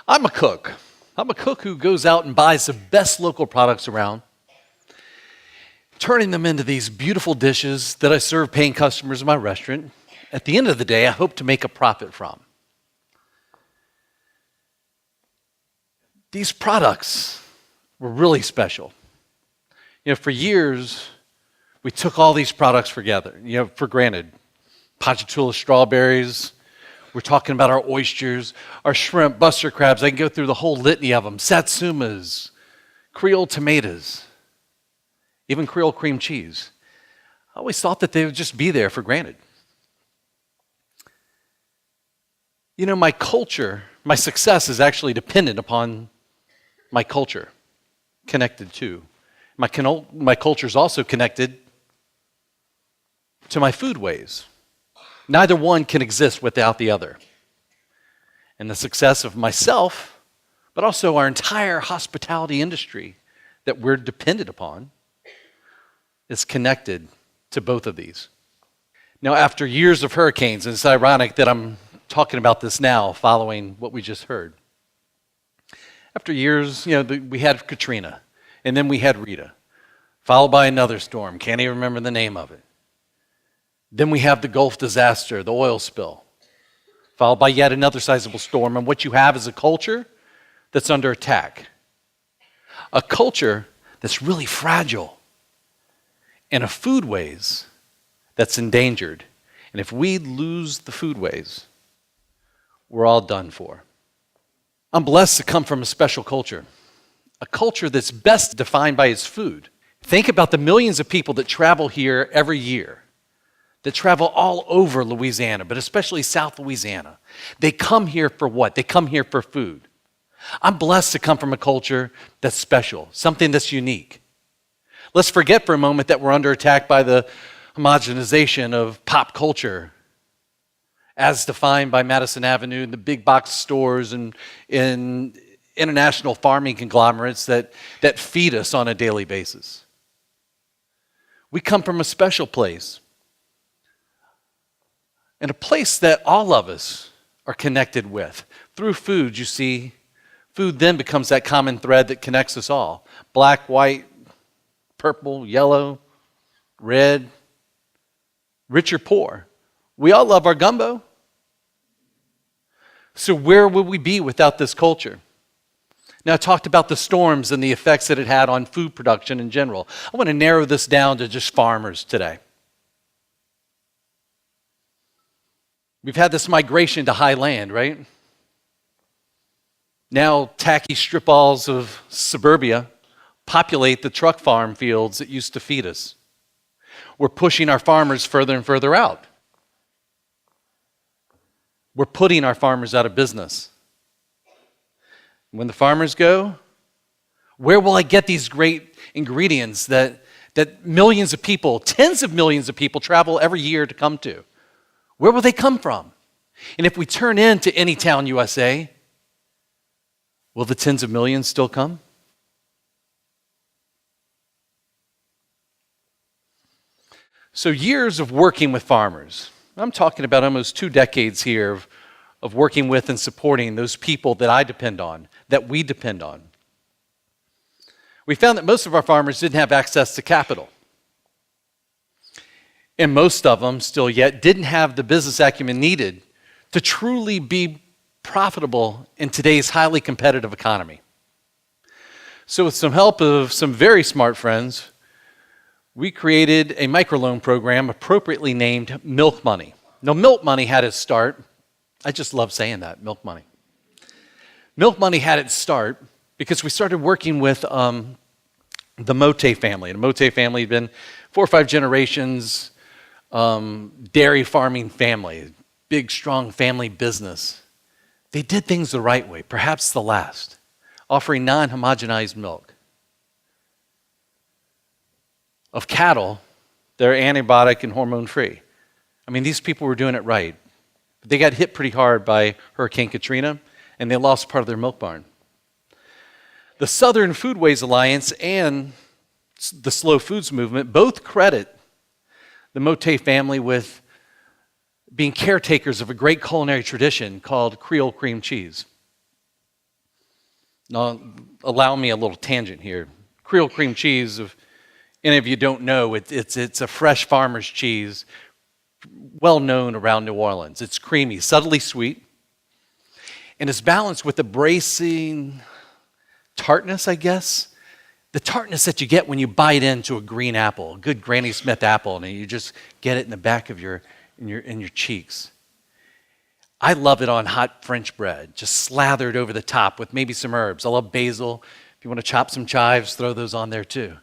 I'm a cook. I'm a cook who goes out and buys the best local products around, turning them into these beautiful dishes that I serve paying customers in my restaurant. At the end of the day, I hope to make a profit from. These products were really special. For years, we took all these products for granted. Ponchatoula strawberries. We're talking about our oysters, our shrimp, buster crabs. I can go through the whole litany of them. Satsumas, Creole tomatoes, even Creole cream cheese. I always thought that they would just be there for granted. My culture, my success is actually dependent upon my culture, connected to. My culture is also connected to my foodways. Neither one can exist without the other. And the success of myself, but also our entire hospitality industry that we're dependent upon, is connected to both of these. Now, after years of hurricanes, and it's ironic that I'm talking about this now following what we just heard. After years, we had Katrina, and then we had Rita, followed by another storm. Can't even remember the name of it. Then we have the Gulf disaster, the oil spill, followed by yet another sizable storm. And what you have is a culture that's under attack. A culture that's really fragile. And a foodways that's endangered. And if we lose the foodways, we're all done for. I'm blessed to come from a special culture. A culture that's best defined by its food. Think about the millions of people that travel here every year. That travel all over Louisiana, but especially South Louisiana. They come here for what? They come here for food. I'm blessed to come from a culture that's special, something that's unique. Let's forget for a moment that we're under attack by the homogenization of pop culture as defined by Madison Avenue and the big box stores and in international farming conglomerates that feed us on a daily basis. We come from a special place. And a place that all of us are connected with. Through food, you see, food then becomes that common thread that connects us all. Black, white, purple, yellow, red, rich or poor. We all love our gumbo. So where would we be without this culture? Now, I talked about the storms and the effects that it had on food production in general. I want to narrow this down to just farmers today. We've had this migration to high land, right? Now, tacky strip malls of suburbia populate the truck farm fields that used to feed us. We're pushing our farmers further and further out. We're putting our farmers out of business. When the farmers go, where will I get these great ingredients that millions of people, tens of millions of people travel every year to come to? Where will they come from? And if we turn into any town USA, will the tens of millions still come? So years of working with farmers. I'm talking about almost 2 decades here of working with and supporting those people that I depend on, that we depend on. We found that most of our farmers didn't have access to capital. And most of them still yet didn't have the business acumen needed to truly be profitable in today's highly competitive economy. So with some help of some very smart friends, we created a microloan program appropriately named Milk Money. Now, Milk Money had its start. I just love saying that, Milk Money. Milk Money had its start because we started working with the Mote family. And the Mote family had been 4 or 5 generations, dairy farming family, big, strong family business. They did things the right way, perhaps the last, offering non-homogenized milk. Of cattle, they're antibiotic and hormone-free. I mean, these people were doing it right. But they got hit pretty hard by Hurricane Katrina, and they lost part of their milk barn. The Southern Foodways Alliance and the Slow Foods Movement both credit the Mote family with being caretakers of a great culinary tradition called Creole cream cheese. Now, allow me a little tangent here. Creole cream cheese, if any of you don't know, it's a fresh farmer's cheese, well known around New Orleans. It's creamy, subtly sweet, and it's balanced with the bracing tartness, I guess. The tartness that you get when you bite into a green apple, a good Granny Smith apple, and you just get it in the back of your cheeks. I love it on hot French bread, just slathered over the top with maybe some herbs. I love basil. If you want to chop some chives, throw those on there too.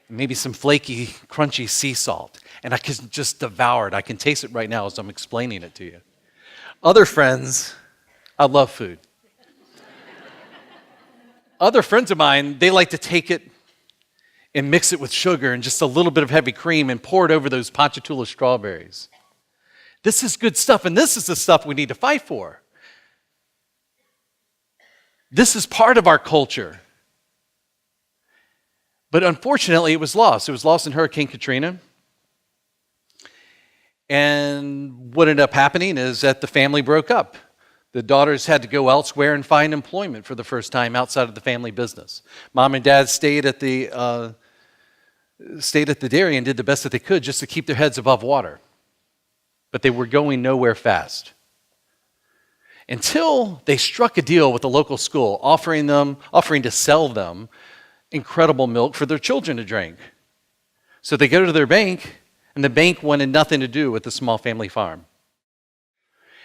And maybe some flaky, crunchy sea salt. And I can just devour it. I can taste it right now as I'm explaining it to you. Other friends, I love food. Other friends of mine, they like to take it and mix it with sugar and just a little bit of heavy cream and pour it over those Ponchatoula strawberries. This is good stuff, and this is the stuff we need to fight for. This is part of our culture. But unfortunately, it was lost. It was lost in Hurricane Katrina. And what ended up happening is that the family broke up. The daughters had to go elsewhere and find employment for the first time outside of the family business. Mom and dad stayed at the dairy and did the best that they could just to keep their heads above water. But they were going nowhere fast. Until they struck a deal with the local school, offering to sell them incredible milk for their children to drink. So they go to their bank, and the bank wanted nothing to do with the small family farm.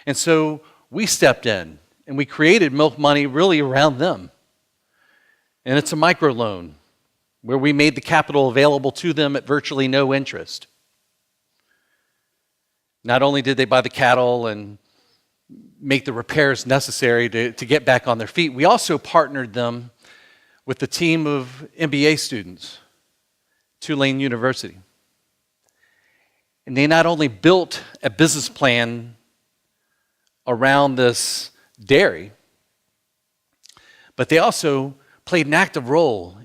And so we stepped in, and we created milk money really around them. And it's a microloan where we made the capital available to them at virtually no interest. Not only did they buy the cattle and make the repairs necessary to get back on their feet, we also partnered them with the team of MBA students, Tulane University. And they not only built a business plan around this dairy, but they also played an active role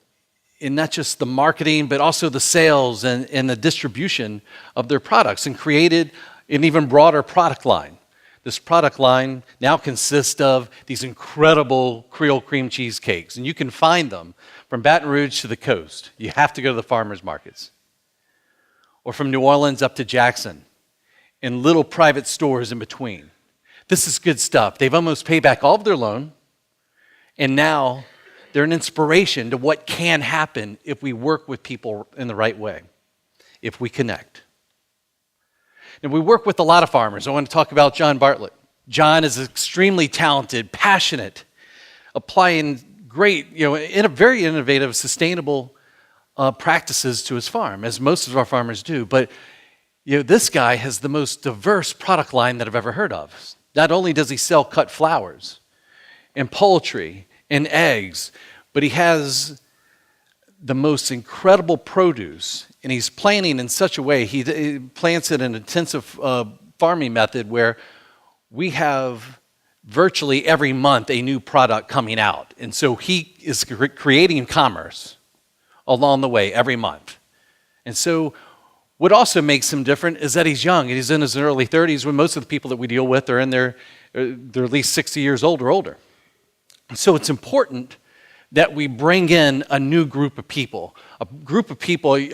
in not just the marketing, but also the sales and the distribution of their products, and created an even broader product line. This product line now consists of these incredible Creole cream cheese cakes, and you can find them from Baton Rouge to the coast. You have to go to the farmers markets. Or from New Orleans up to Jackson, in little private stores in between. This is good stuff. They've almost paid back all of their loan, and now they're an inspiration to what can happen if we work with people in the right way, if we connect. And we work with a lot of farmers. I want to talk about John Bartlett. John is extremely talented, passionate, applying great, very innovative, sustainable practices to his farm, as most of our farmers do. But this guy has the most diverse product line that I've ever heard of. Not only does he sell cut flowers and poultry and eggs, but he has the most incredible produce, and he's planting in such a way, he plants it in an intensive farming method where we have virtually every month a new product coming out. And so he is creating commerce along the way every month. And so what also makes him different is that he's young. He's in his early 30s when most of the people that we deal with are in they're at least 60 years old or older. And so it's important that we bring in a new group of people, a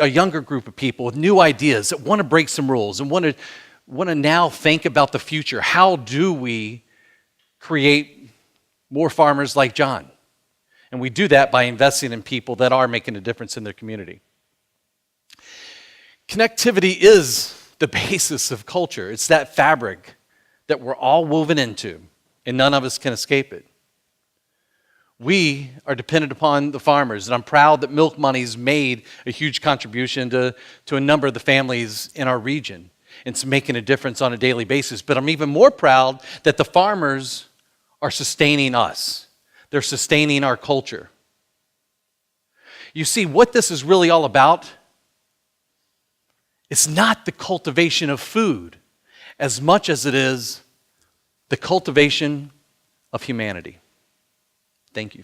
younger group of people with new ideas that want to break some rules and want to now think about the future. How do we create more farmers like John? And we do that by investing in people that are making a difference in their community. Connectivity is the basis of culture. It's that fabric that we're all woven into, and none of us can escape it. We are dependent upon the farmers, and I'm proud that Milk Money's made a huge contribution to a number of the families in our region. It's making a difference on a daily basis. But I'm even more proud that the farmers are sustaining us. They're sustaining our culture. You see, what this is really all about, it's not the cultivation of food as much as it is the cultivation of humanity. Thank you.